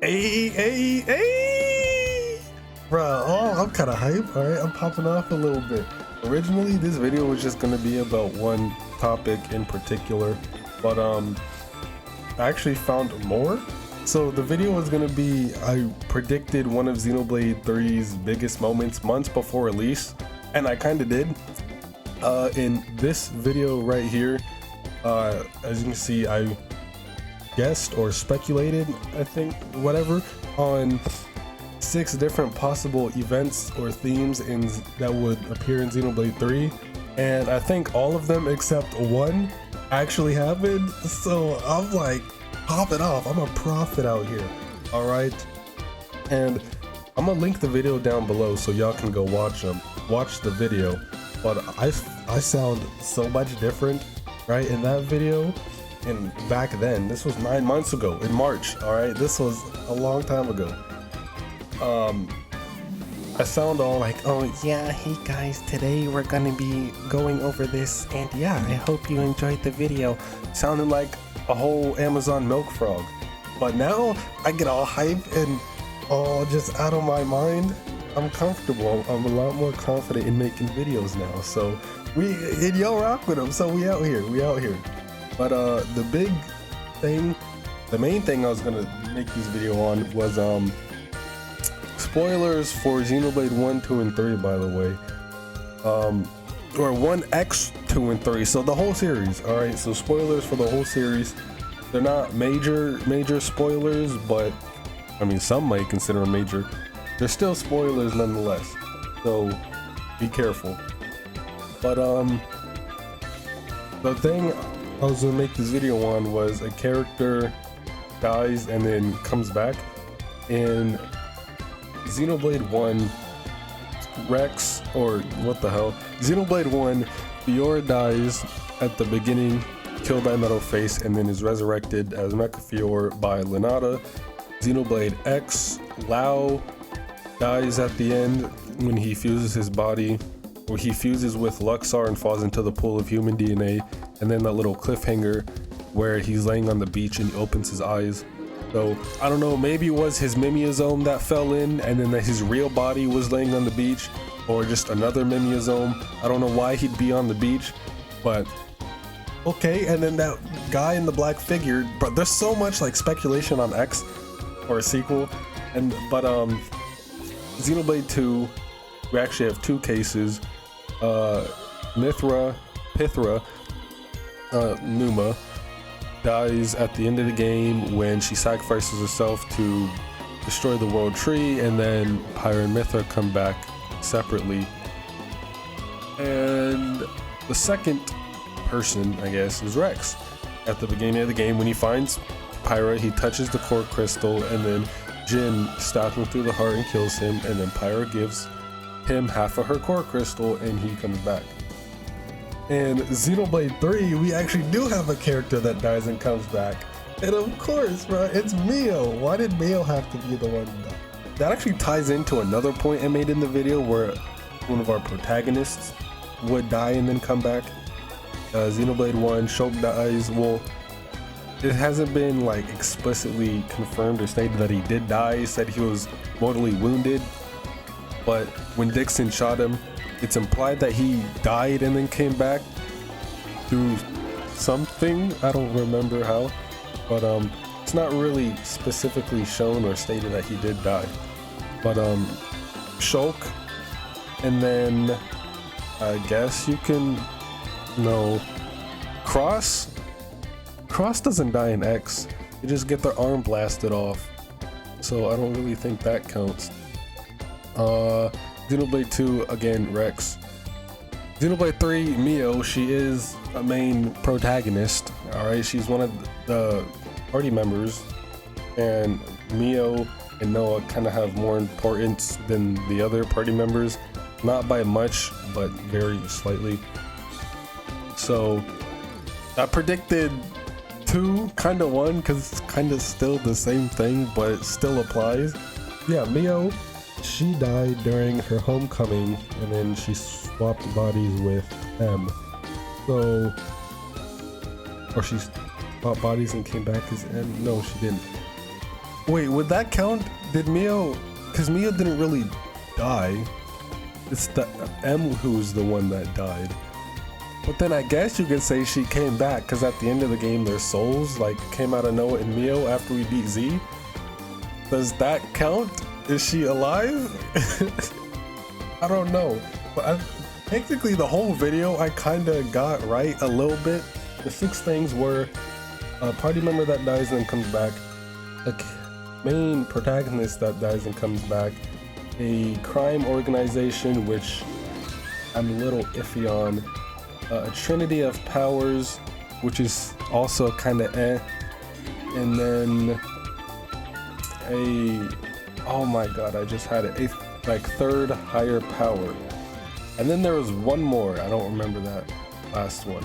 Hey! Bruh, oh, I'm kind of hype. All right, I'm popping off a little bit. Originally, this video was just gonna be about one topic in particular, but I actually found more. So the video was gonna be, I predicted one of Xenoblade 3's biggest moments months before release, and I kind of did. In this video right here, as you can see, I guessed or speculated, I think, whatever, on 6 different possible events or themes that would appear in Xenoblade 3, and I think all of them except one actually happened. So I'm like popping off. I'm a prophet out here. All right, and I'm gonna link the video down below so y'all can go watch the video. But I sound so much different right in that video. And back then, this was 9 months ago in March. All right, this was a long time ago. I sound all like, oh yeah, hey guys, today we're gonna be going over this, and yeah, I hope you enjoyed the video. Sounding like a whole Amazon milk frog. But now I get all hype and all just out of my mind. I'm comfortable. I'm a lot more confident in making videos now. So y'all rock with them. So we out here. But the big thing, the main thing I was gonna make this video on was spoilers for Xenoblade 1, 2, and 3, by the way. Or 1X, 2, and 3. So the whole series. All right. So spoilers for the whole series. They're not major spoilers, but I mean some might consider them major. They're still spoilers nonetheless. So be careful. But the thing I was gonna make this video on was a character dies and then comes back. In Xenoblade 1, Rex, or what the hell, Xenoblade 1, Fiora dies at the beginning, killed by Metal Face, and then is resurrected as Mecha Fiora by Lenata. Xenoblade X, Lao dies at the end when he fuses his body, or he fuses with Luxar and falls into the pool of human DNA, and then that little cliffhanger where he's laying on the beach and he opens his eyes. So I don't know, maybe it was his Mimiosome that fell in and then his real body was laying on the beach, or just another Mimiosome. I don't know why he'd be on the beach, but okay. And then that guy in the black figure, but there's so much like speculation on X or a sequel. But Xenoblade 2, we actually have 2 cases. Pithra, Numa, dies at the end of the game when she sacrifices herself to destroy the world tree, and then Pyra and Mithra come back separately. And the second person, I guess, is Rex. At the beginning of the game, when he finds Pyra, he touches the core crystal, and then Jin stabs him through the heart and kills him, and then Pyra gives him half of her core crystal and he comes back. In Xenoblade 3, we actually do have a character that dies and comes back. And of course, bro, it's Mio. Why did Mio have to be the one to die? That actually ties into another point I made in the video where one of our protagonists would die and then come back. Xenoblade 1, Shulk dies. Well, it hasn't been like explicitly confirmed or stated that he did die. He said he was mortally wounded, but when Dixon shot him, it's implied that he died and then came back through something. I don't remember how, but it's not really specifically shown or stated that he did die. But Shulk, and then I guess you can Cross doesn't die in X. You just get their arm blasted off, so I don't really think that counts. Xenoblade 2, again, Rex. Xenoblade 3, Mio, she is a main protagonist. Alright, she's one of the party members, and Mio and Noah kind of have more importance than the other party members. Not by much, but very slightly. So I predicted 2, kind of 1, because it's kind of still the same thing, but it still applies. Yeah, Mio, she died during her homecoming, and then she swapped bodies with M. So, or she swapped bodies and came back as M. No, she didn't. Wait, would that count? Did Mio? Because Mio didn't really die. It's the M who's the one that died. But then I guess you could say she came back because at the end of the game, their souls like came out of Noah and Mio after we beat Z. Does that count? Is she alive? I don't know. But technically, the whole video I kind of got right a little bit. The 6 things were a party member that dies and then comes back, a main protagonist that dies and comes back, a crime organization, which I'm a little iffy on, a trinity of powers, which is also kind of and then oh my god, I just had it, a like 3rd higher power. And then there was one more, I don't remember that last one.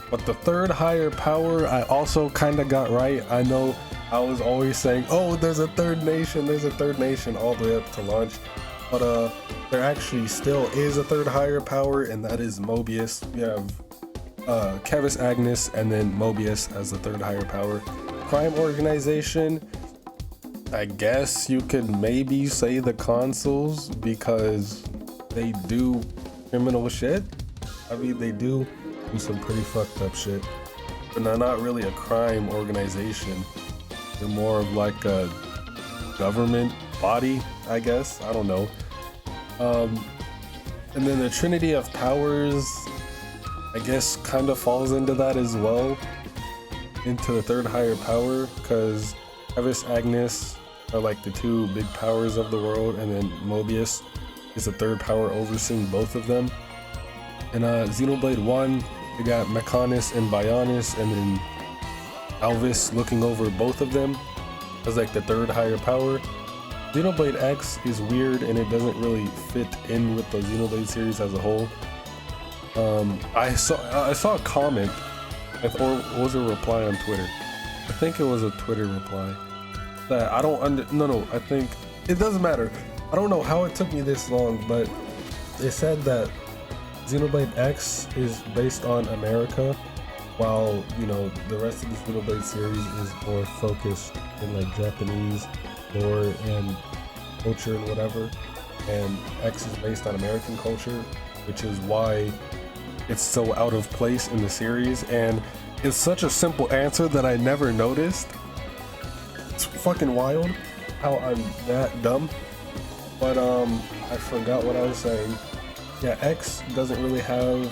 But the 3rd higher power, I also kind of got right. I know I was always saying, oh, there's a 3rd nation all the way up to launch. But there actually still is a 3rd higher power, and that is Mobius. We have Kevis Agnes and then Mobius as the 3rd higher power. Crime organization, I guess you could maybe say the consuls because they do criminal shit. I mean, they do some pretty fucked up shit, but they're not really a crime organization. They're more of like a government body, I guess. I don't know. And then the Trinity of Powers, I guess, kind of falls into that as well, into the 3rd higher power, because Kevis Agnes are like the 2 big powers of the world, and then Mobius is the 3rd power overseeing both of them. In Xenoblade 1, we got Mechonis and Bionis, and then Alvis looking over both of them as like the 3rd higher power. Xenoblade X is weird and it doesn't really fit in with the Xenoblade series as a whole. I saw a comment, or was it a reply on Twitter? I think it was a Twitter reply that I don't I think it doesn't matter. I don't know how it took me this long, but they said that Xenoblade X is based on America, while, you know, the rest of the Xenoblade series is more focused in like Japanese lore and culture and whatever, and X is based on American culture, which is why it's so out of place in the series. And it's such a simple answer that I never noticed. It's fucking wild how I'm that dumb. But I forgot what I was saying. Yeah, X doesn't really have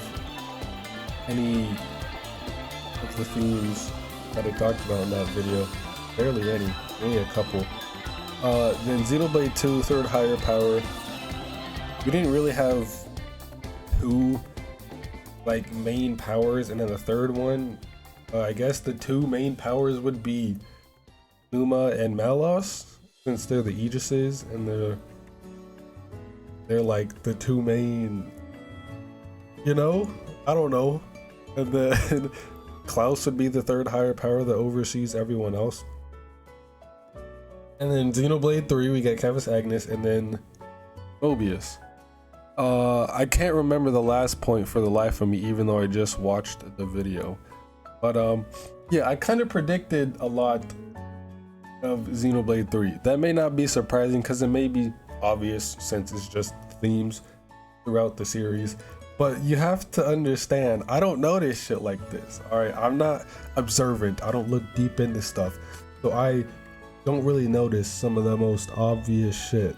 any of the themes that I talked about in that video. Barely any, maybe a couple. Then Xenoblade 2, 3rd higher power. We didn't really have 2 like main powers, and then the 3rd one, I guess the 2 main powers would be Numa and Malos, since they're the Aegises, and they're like the 2 main, you know? I don't know. And then Klaus would be the 3rd higher power that oversees everyone else. And then Xenoblade 3, we get Kevis Agnes, and then Mobius. I can't remember the last point for the life of me, even though I just watched the video. But yeah, I kind of predicted a lot of Xenoblade 3. That may not be surprising because it may be obvious since it's just themes throughout the series, but you have to understand, I don't notice shit like this. All right, I'm not observant. I don't look deep into stuff, so I don't really notice some of the most obvious shit.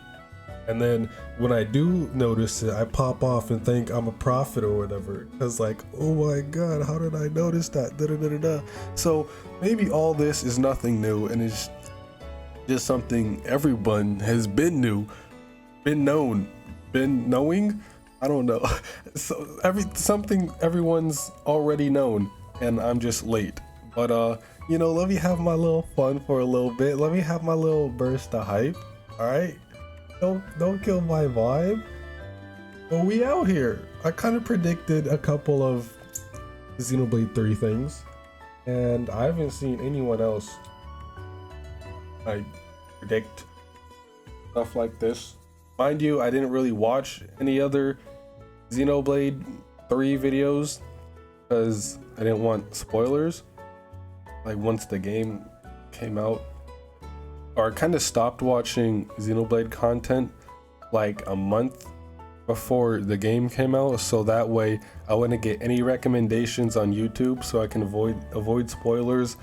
And then when I do notice it, I pop off and think I'm a prophet or whatever, because like, oh my god, how did I notice that? Da, da, da, da, da. So maybe all this is nothing new, and it's just something everyone has been knowing. I don't know. So something everyone's already known, and I'm just late. But you know, let me have my little fun for a little bit. Let me have my little burst of hype. All right, don't kill my vibe. But we out here. I kind of predicted a couple of Xenoblade 3 things, and I haven't seen anyone else like predict stuff like this. Mind you, I didn't really watch any other Xenoblade 3 videos because I didn't want spoilers, like once the game came out. or kind of stopped watching Xenoblade content like a month before the game came out, so that way I wouldn't get any recommendations on YouTube, so I can avoid spoilers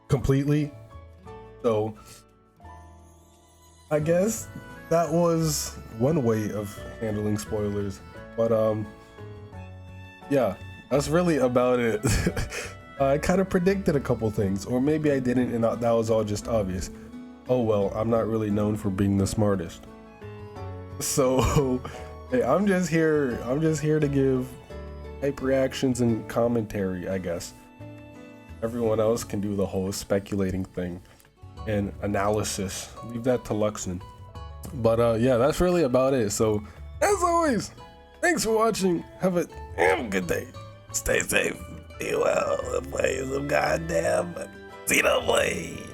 completely. So I guess that was one way of handling spoilers, but yeah, that's really about it. I kind of predicted a couple things, or maybe I didn't, and that was all just obvious. Oh well, I'm not really known for being the smartest. So hey, I'm just here to give hype reactions and commentary, I guess. Everyone else can do the whole speculating thing and analysis. Leave that to Luxon. But yeah, that's really about it. So as always, thanks for watching. Have a good day. Stay safe. Be well. Play some goddamn Xenoblade.